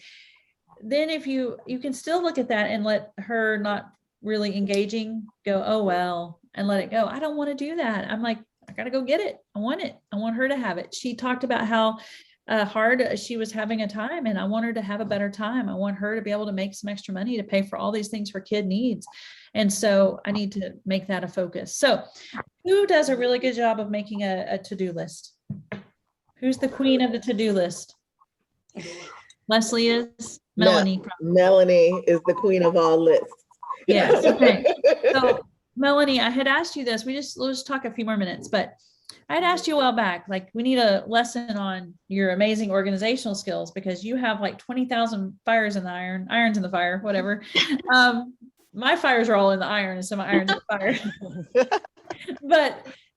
Speaker 1: Then if you can still look at that and let her not really engaging go, oh, well, and let it go. I don't want to do that. I'm like, I got to go get it. I want it. I want her to have it. She talked about how hard she was having a time and I want her to have a better time. I want her to be able to make some extra money to pay for all these things her kid needs. And so I need to make that a focus. So who does a really good job of making a to-do list? Who's the queen of the to-do list? Leslie is? Melanie.
Speaker 5: Melanie is the queen of all lists.
Speaker 1: Yes. Okay. So Melanie, I had asked you this. We'll just talk a few more minutes, but I had asked you a while back, like we need a lesson on your amazing organizational skills because you have like 20,000 irons in the fire, whatever. My fires are all in the iron and some irons in the fire.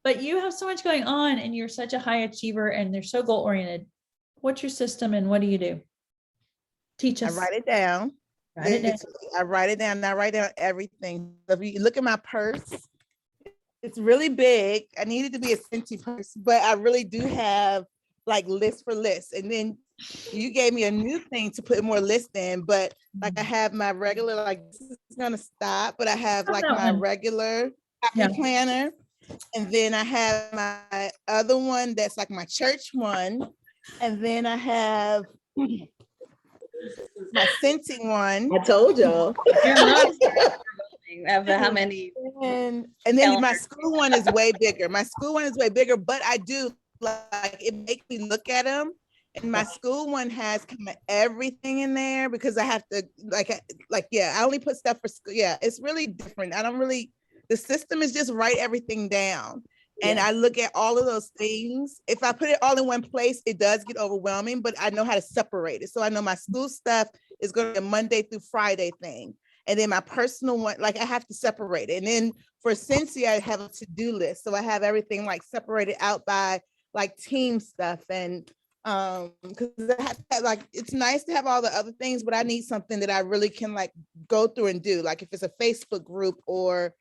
Speaker 1: but you have so much going on and you're such a high achiever and they're so goal oriented. What's your system and what do you do? Teach us.
Speaker 2: I write it down. I write it down. I write down everything. If you look at my purse, it's really big. I need it to be a Scentsy purse, but I really do have like list for lists. And then you gave me a new thing to put more lists in, but like I have my regular, like this is gonna stop, but I have like my regular copy planner. And then I have my other one that's like my church one. And then I have my Scentsy one.
Speaker 5: I told y'all.
Speaker 3: Of how many?
Speaker 2: And then my school one is way bigger. My school one is way bigger, but I do like it makes me look at them. And my school one has kind of everything in there because I have to I only put stuff for school. Yeah, it's really different. The system is just write everything down. And I look at all of those things. If I put it all in one place, it does get overwhelming, but I know how to separate it. So I know my school stuff is going to be a Monday through Friday thing. And then my personal one, like I have to separate it. And then for Scentsy, I have a to-do list. So I have everything like separated out by like team stuff. And because I have to like, it's nice to have all the other things, but I need something that I really can like go through and do. Like if it's a Facebook group or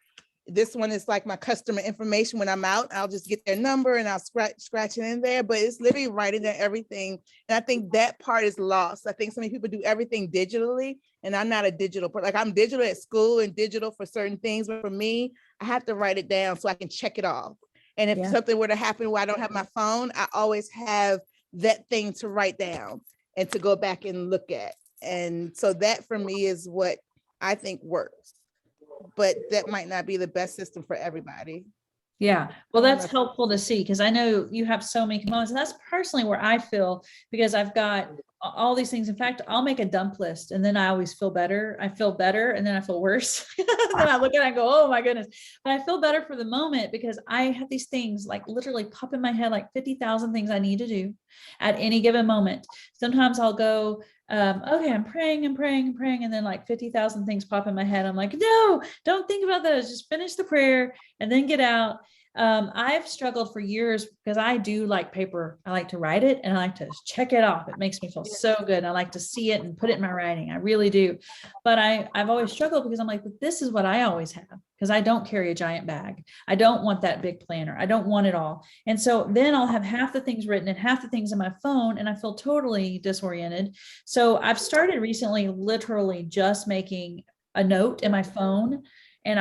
Speaker 2: this one is like my customer information. When I'm out, I'll just get their number and I'll scratch it in there, but it's literally writing down everything. And I think that part is lost. I think so many people do everything digitally and I'm not a digital person. Like I'm digital at school and digital for certain things, but for me, I have to write it down so I can check it off. And if something were to happen where I don't have my phone, I always have that thing to write down and to go back and look at. And so that for me is what I think works. But that might not be the best system for everybody.
Speaker 1: Yeah, well, that's helpful to see because I know you have so many components, and that's personally where I feel because I've got all these things. In fact, I'll make a dump list and then I always feel better. I feel better and then I feel worse. Then I look at it and go, oh my goodness. But I feel better for the moment because I have these things like literally pop in my head, like 50,000 things I need to do at any given moment. Sometimes I'll go, okay, I'm praying. And then like 50,000 things pop in my head. I'm like, no, don't think about those. Just finish the prayer and then get out. I've struggled for years because I do like paper. I like to write it and I like to check it off. It makes me feel so good. I like to see it and put it in my writing. I really do. But I've always struggled because I'm like, but this is what I always have because I don't carry a giant bag. I don't want that big planner. I don't want it all. And so then I'll have half the things written and half the things on my phone and I feel totally disoriented. So I've started recently literally just making a note in my phone. And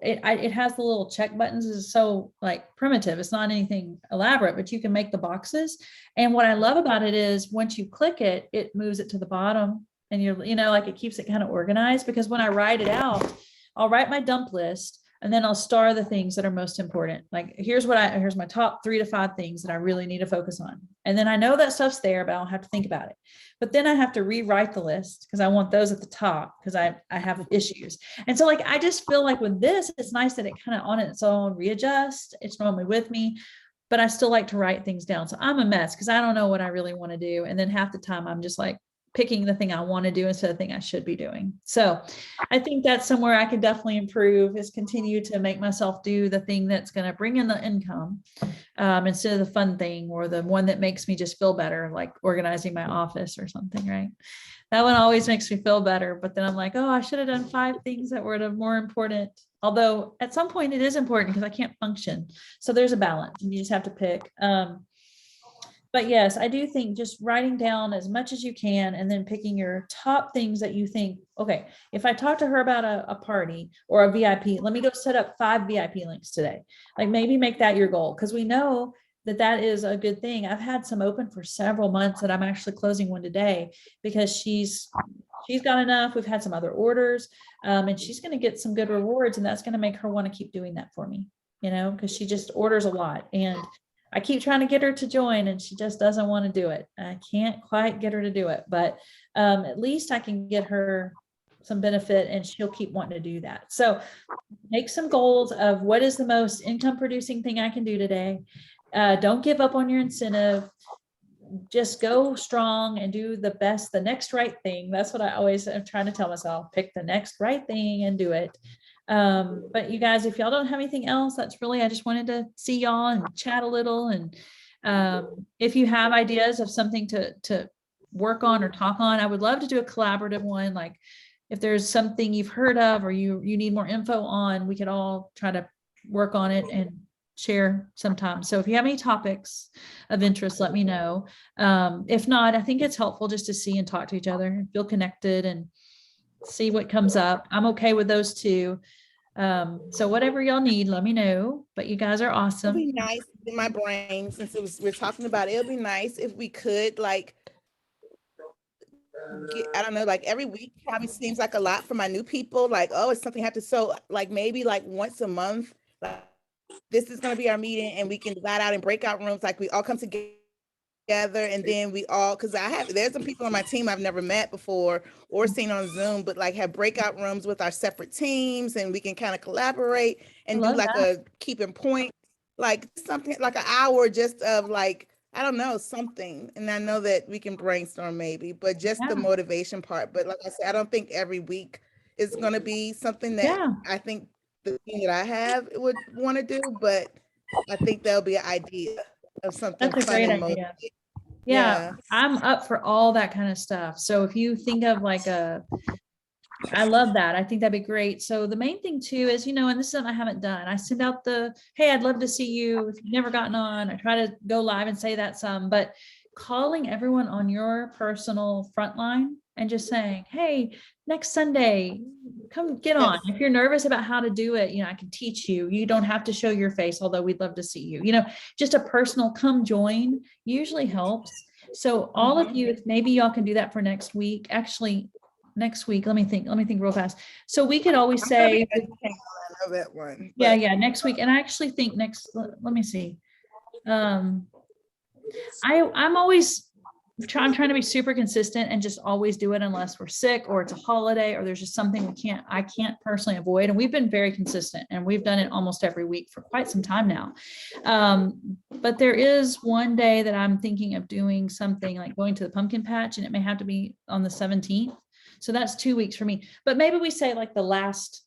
Speaker 1: it has the little check buttons. It's so like primitive. It's not anything elaborate, but you can make the boxes. And what I love about it is once you click it, it moves it to the bottom and like it keeps it kind of organized because when I write it out, I'll write my dump list and then I'll star the things that are most important. Like here's my top 3 to 5 things that I really need to focus on. And then I know that stuff's there, but I don't have to think about it. But then I have to rewrite the list because I want those at the top because I have issues. And so like, I just feel like with this, it's nice that it kind of on its own readjust. It's normally with me, but I still like to write things down. So I'm a mess because I don't know what I really want to do. And then half the time I'm just like, picking the thing I want to do instead of the thing I should be doing. So I think that's somewhere I can definitely improve is continue to make myself do the thing that's going to bring in the income instead of the fun thing or the one that makes me just feel better, like organizing my office or something, right? That one always makes me feel better. But then I'm like, oh, I should have done 5 things that were more important. Although at some point it is important because I can't function. So there's a balance and you just have to pick. But yes, I do think just writing down as much as you can and then picking your top things that you think, okay, if I talk to her about a party or a VIP, let me go set up 5 VIP links today. Like maybe make that your goal because we know that is a good thing. I've had some open for several months that I'm actually closing one today because she's got enough. We've had some other orders and she's going to get some good rewards and that's going to make her want to keep doing that for me, because she just orders a lot and I keep trying to get her to join and she just doesn't want to do it. I can't quite get her to do it, but at least I can get her some benefit, and she'll keep wanting to do that. So make some goals of what is the most income producing thing I can do today. Don't give up on your incentive. Just go strong and do the best, the next right thing. That's what I always am trying to tell myself. Pick the next right thing and do it. But you guys, if y'all don't have anything else, that's really, I just wanted to see y'all and chat a little. And if you have ideas of something to work on or talk on, I would love to do a collaborative one. Like if there's something you've heard of or you need more info on, we could all try to work on it and share sometime. So if you have any topics of interest, let me know. If not, I think it's helpful just to see and talk to each other, feel connected and see what comes up. I'm okay with those two. So whatever y'all need, let me know, but you guys are
Speaker 2: It'd
Speaker 1: awesome.
Speaker 2: be nice in my brain, since we're talking about it, it'd be nice if we could like I don't know, like every week probably seems like a lot for my new people. Like, oh, it's something I have to, so like maybe like once a month, like this is going to be our meeting and we can let out in breakout rooms. Like we all come together and then we all, cause there's some people on my team I've never met before or seen on Zoom, but like have breakout rooms with our separate teams and we can kind of collaborate and do like a keeping point, like something like an hour just of like, I don't know, something. And I know that we can brainstorm maybe, but just the motivation part. But like I said, I don't think every week is going to be something that I think the thing that I have would want to do, but I think there'll be an idea of something.
Speaker 1: That's a great idea. Yeah, I'm up for all that kind of stuff. So if you think of like I love that. I think that'd be great. So the main thing too is, and this is something I haven't done. I send out hey, I'd love to see you. If you've never gotten on, I try to go live and say that some, but calling everyone on your personal front line and just saying, hey, next Sunday, come get on. If you're nervous about how to do it, I can teach you. You don't have to show your face, although we'd love to see you. Just a personal come join usually helps. So all of you, if maybe y'all can do that for next week. Actually, next week, let me think real fast. So we could always say,
Speaker 2: I know that one.
Speaker 1: Yeah, next week. And I actually think let me see. I'm trying to be super consistent and just always do it unless we're sick or it's a holiday or there's just something I can't personally avoid. And we've been very consistent and we've done it almost every week for quite some time now. But there is one day that I'm thinking of doing something like going to the pumpkin patch, and it may have to be on the 17th. So that's 2 weeks for me, but maybe we say like the last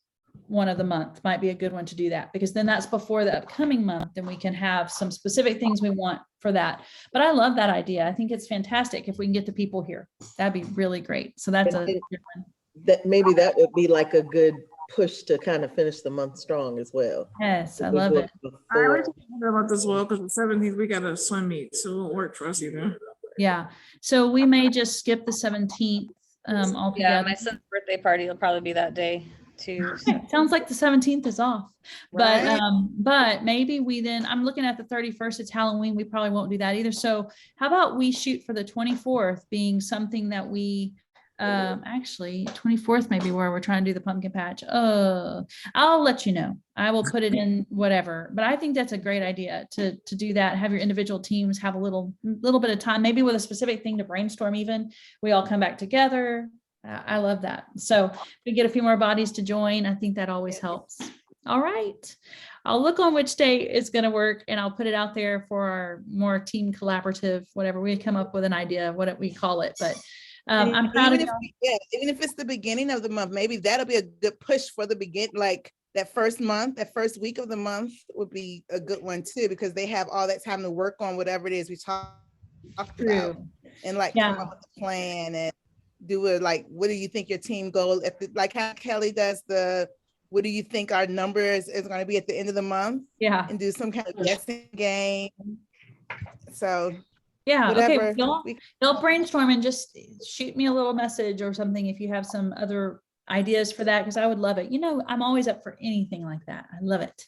Speaker 1: one of the month might be a good one to do that, because then that's before the upcoming month and we can have some specific things we want for that. But I love that idea. I think it's fantastic if we can get the people here. That'd be really great. So that's a good one.
Speaker 5: That maybe that would be like a good push to kind of finish the month strong as well.
Speaker 1: Yes, I love it.
Speaker 6: I like to think about this well because the 17th we got a swim meet, so it won't work for us either.
Speaker 1: Yeah. So we may just skip the 17th altogether.
Speaker 3: Yeah, my son's birthday party will probably be that day too.
Speaker 1: So. Sounds like the 17th is off, but maybe I'm looking at the 31st, it's Halloween. We probably won't do that either. So how about we shoot for the 24th being something that we, actually 24th maybe where we're trying to do the pumpkin patch. I'll let you know. I will put it in whatever, but I think that's a great idea to do that. Have your individual teams have a little bit of time, maybe with a specific thing to brainstorm. Even we all come back together. I love that. So if we get a few more bodies to join, I think that always helps. All right. I'll look on which day it's going to work and I'll put it out there for our more team collaborative, whatever we come up with an idea of what we call it. But I'm proud of
Speaker 2: even if it's the beginning of the month, maybe that'll be a good push for the like that first week of the month would be a good one too, because they have all that time to work on whatever it is we talked about and like come up with a plan and do it. Like, what do you think your team goal like how Kelly does what do you think our numbers is going to be at the end of the month? Yeah. And do some kind of guessing game. So whatever.
Speaker 1: Okay. Y'all brainstorm and just shoot me a little message or something if you have some other ideas for that, because I would love it. I'm always up for anything like that. I love it.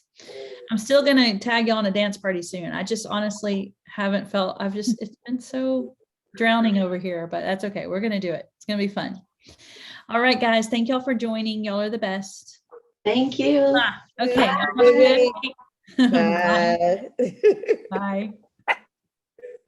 Speaker 1: I'm still going to tag you on a dance party soon. I just honestly haven't felt, it's been so drowning over here, but that's okay. We're going to do it. It's going to be fun. All right, guys. Thank y'all for joining. Y'all are the best.
Speaker 4: Thank you.
Speaker 1: Okay.
Speaker 5: Bye.
Speaker 1: Bye.